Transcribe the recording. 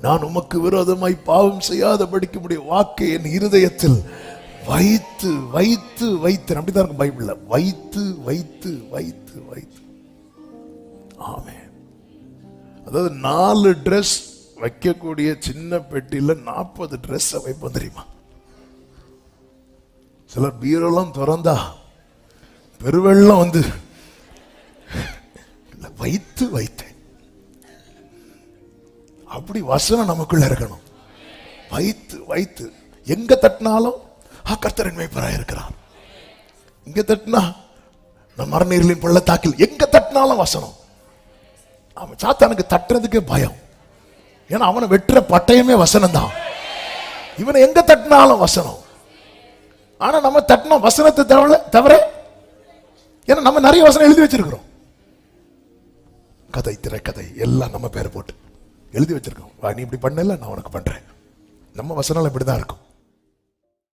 நான் உமக்கு விரோதமாய் பாவம் செய்யாதபடிக்கு உம்முடைய வாக்கை என் இருதயத்தில் வைத்து வைத்து வைத்து. அப்படிதான் இருக்கும் பைபிள்ல, வைத்து வைத்து வைத்து வைத்து. ஆமென். அதாவது 4 ட்ரெஸ் வைக்கக்கூடிய சின்ன பெட்டியில 40 ட்ரெஸ் வைப்போம் தெரியுமா? சிலர் பீரோலாம் திறந்தா பெருவெள்ளம் வந்து வைத்து வைத்தேன். அப்படி வசனம் நமக்குள்ள இருக்கணும். வைத்து வைத்து எங்க தட்டினாலும் கர்த்தர் மேய்ப்பராய் இருக்கிறார். இங்க தட்டினா நம் மரணீரின் பள்ளத்தாக்கில், எங்க தட்டினாலும் வசனம். அவன் சாத்தானுக்கு தட்டுறதுக்கே பயம். ஏன்னா அவனை வெட்டுற பட்டயமே வசனம் தான். இவனை எங்க தட்டினாலும் வசனம். ஆனா நம்ம தட்டினோம் வசனத்தை தவிர, ஏன்னா நம்ம நிறைய வசனம் எழுதி வச்சிருக்கிறோம். கதை திரைக்கதை எல்லாம் நம்ம பேரை போட்டு எழுதி வச்சிருக்கோம். நீ இப்படி பண்ணல, நான் உனக்கு பண்றேன். நம்ம வசனம் இப்படிதான் இருக்கும்.